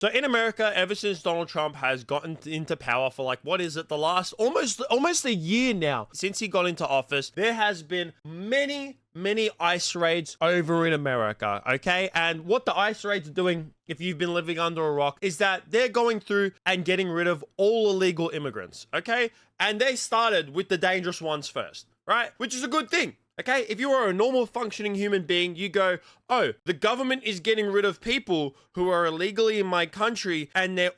So in America, ever since Donald Trump has gotten into power for like, what is it, the last almost a year now since he got into office, there has been many ICE raids over in America, okay? And what the ICE raids are doing, if you've been living under a rock, is that they're going through and getting rid of all illegal immigrants, okay? And they started with the dangerous ones first, right? Which is a good thing. Okay, if you are a normal functioning human being, you go, oh, the government is getting rid of people who are illegally in my country, and they're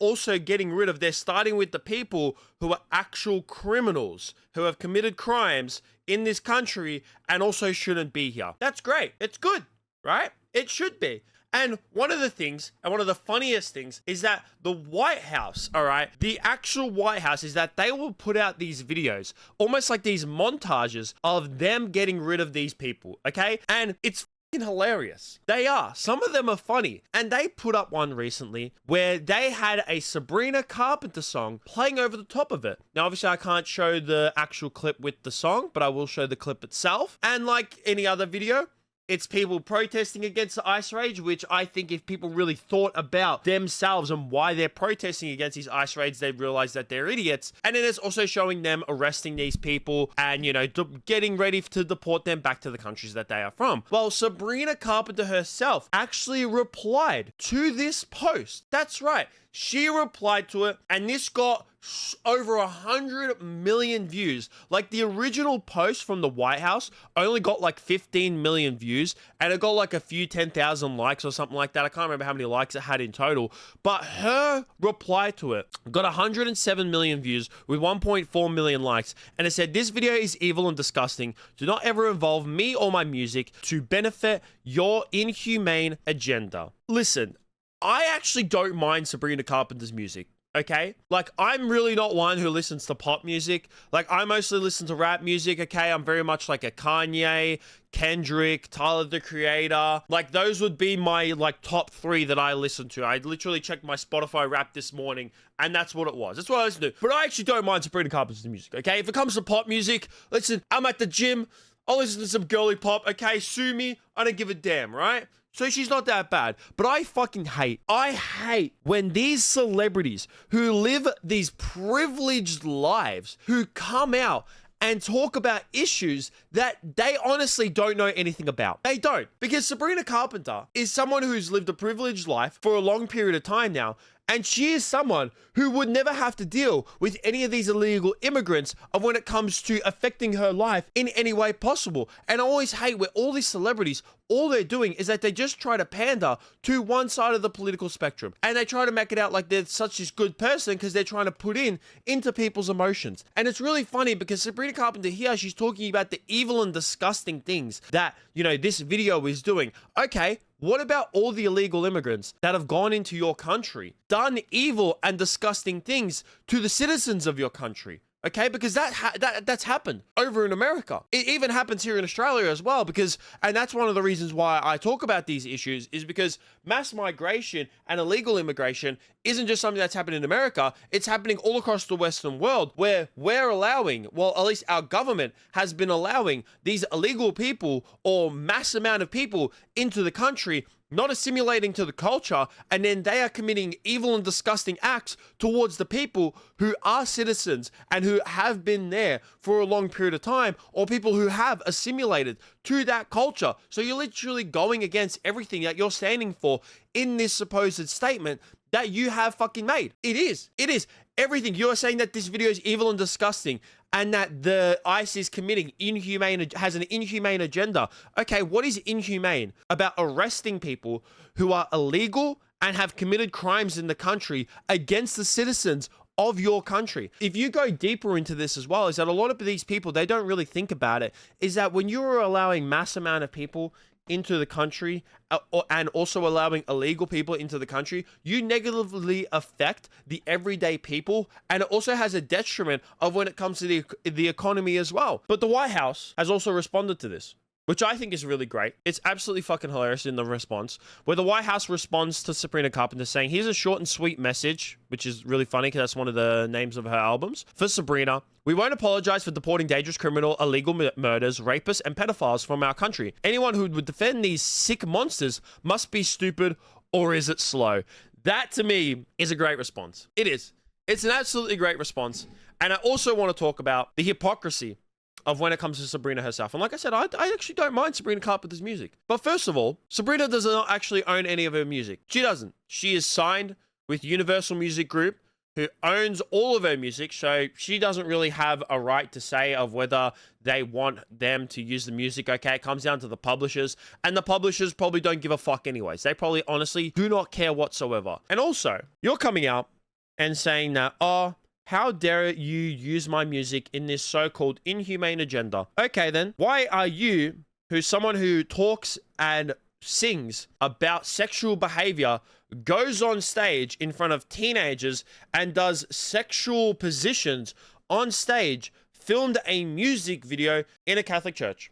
starting with the people who are actual criminals, who have committed crimes in this country and also shouldn't be here. That's great. It's good, right? It should be. And one of the things, and one of the funniest things, is that the White House, all right, the actual White House, is that they will put out these videos, almost like these montages of them getting rid of these people, okay? And it's fucking hilarious. They are. Some of them are funny. And they put up one recently where they had a Sabrina Carpenter song playing over the top of it. Now, obviously, I can't show the actual clip with the song, but I will show the clip itself. And like any other video, it's people protesting against the ICE raids, which I think if people really thought about themselves and why they're protesting against these ICE raids, they'd realize that they're idiots. And then it's also showing them arresting these people and, you know, getting ready to deport them back to the countries that they are from. Well, Sabrina Carpenter herself actually replied to this post. That's right. She replied to it, and this got over 100 million views. Like, the original post from the White House only got like 15 million views, and it got like a few 10,000 likes or something like that. I can't remember how many likes it had in total, but her reply to it got 107 million views with 1.4 million likes, and it said, "This video is evil and disgusting. Do not ever involve me or my music to benefit your inhumane agenda." Listen, I actually don't mind Sabrina Carpenter's music, okay? Like, I'm really not one who listens to pop music. Like, I mostly listen to rap music, okay? I'm very much like a Kanye, Kendrick, Tyler, the Creator. Like, those would be my, like, top 3 that I listen to. I literally checked my Spotify rap this morning, and that's what it was. That's what I listen to. But I actually don't mind Sabrina Carpenter's music, okay? If it comes to pop music, listen, I'm at the gym, I'll listen to some girly pop, okay? Sue me, I don't give a damn, right? So she's not that bad. But I hate when these celebrities who live these privileged lives, who come out and talk about issues that they honestly don't know anything about. They don't. Because Sabrina Carpenter is someone who's lived a privileged life for a long period of time now, and she is someone who would never have to deal with any of these illegal immigrants of when it comes to affecting her life in any way possible. And I always hate where all these celebrities, all they're doing is that they just try to pander to one side of the political spectrum. And they try to make it out like they're such this good person because they're trying to put into people's emotions. And it's really funny because Sabrina Carpenter here, she's talking about the evil and disgusting things that, you know, this video is doing. Okay, what about all the illegal immigrants that have gone into your country, done evil and disgusting things to the citizens of your country? Okay, because that's happened over in America. It even happens here in Australia as well, and that's one of the reasons why I talk about these issues, is because mass migration and illegal immigration isn't just something that's happening in America. It's happening all across the Western world, where we're allowing, well, at least our government has been allowing these illegal people or mass amount of people into the country, not assimilating to the culture, and then they are committing evil and disgusting acts towards the people who are citizens and who have been there for a long period of time, or people who have assimilated to that culture. So you're literally going against everything that you're standing for in this supposed statement that you have fucking made. It is everything. You are saying that this video is evil and disgusting, and that the ICE is has an inhumane agenda. Okay, what is inhumane about arresting people who are illegal and have committed crimes in the country against the citizens of your country? If you go deeper into this as well, is that a lot of these people, they don't really think about it, is that when you're allowing mass amount of people into the country and also allowing illegal people into the country, you negatively affect the everyday people, and it also has a detriment of when it comes to the economy as well. But the White House has also responded to this, which I think is really great. It's absolutely fucking hilarious in the response, where the White House responds to Sabrina Carpenter saying, "Here's a short and sweet message," which is really funny because that's one of the names of her albums. "For Sabrina, we won't apologize for deporting dangerous criminal, illegal murders, rapists, and pedophiles from our country. Anyone who would defend these sick monsters must be stupid, or is it slow? That to me is a great response. It is. It's an absolutely great response. And I also want to talk about the hypocrisy of when it comes to Sabrina herself. And like I said, I actually don't mind Sabrina Carpenter's music. But first of all, Sabrina does not actually own any of her music. She doesn't. She is signed with Universal Music Group, who owns all of her music, so she doesn't really have a right to say of whether they want them to use the music. Okay, it comes down to the publishers, and the publishers probably don't give a fuck anyways. They probably honestly do not care whatsoever. And also, you're coming out and saying that, oh, how dare you use my music in this so-called inhumane agenda? Okay then, why are you, who's someone who talks and sings about sexual behavior, goes on stage in front of teenagers and does sexual positions on stage, filmed a music video in a Catholic church?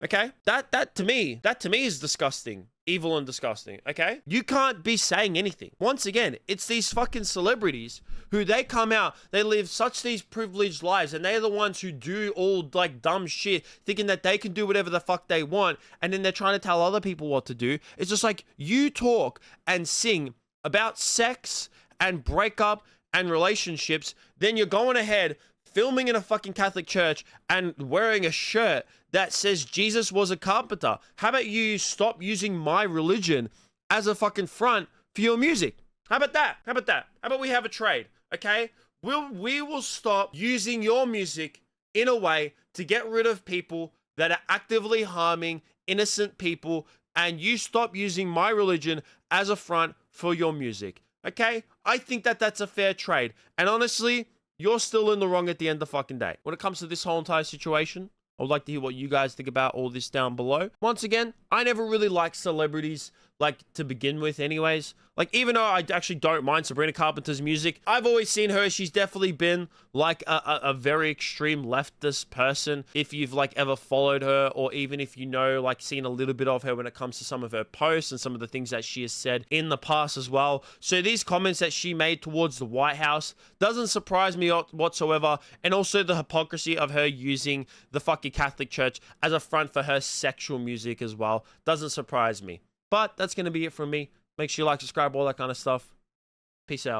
Okay, that to me is disgusting, evil and disgusting. Okay, you can't be saying anything. Once again, it's these fucking celebrities who they come out, they live such these privileged lives, and they're the ones who do all like dumb shit, thinking that they can do whatever the fuck they want, and then they're trying to tell other people what to do. It's just like, you talk and sing about sex and breakup and relationships, then you're going ahead filming in a fucking Catholic church and wearing a shirt that says Jesus was a carpenter. How about you stop using my religion as a fucking front for your music? How about that? How about that? How about we have a trade, okay? We will stop using your music in a way to get rid of people that are actively harming innocent people, and you stop using my religion as a front for your music, okay? I think that that's a fair trade. And honestly, you're still in the wrong at the end of the fucking day. When it comes to this whole entire situation, I would like to hear what you guys think about all this down below. Once again, I never really liked celebrities, like, to begin with anyways. Like, even though I actually don't mind Sabrina Carpenter's music, I've always seen her, she's definitely been, like, a very extreme leftist person. If you've, like, ever followed her, or even if you know, like, seen a little bit of her when it comes to some of her posts and some of the things that she has said in the past as well. So these comments that she made towards the White House doesn't surprise me whatsoever. And also the hypocrisy of her using the fucking Catholic Church as a front for her sexual music as well doesn't surprise me. But that's going to be it from me. Make sure you like, subscribe, all that kind of stuff. Peace out.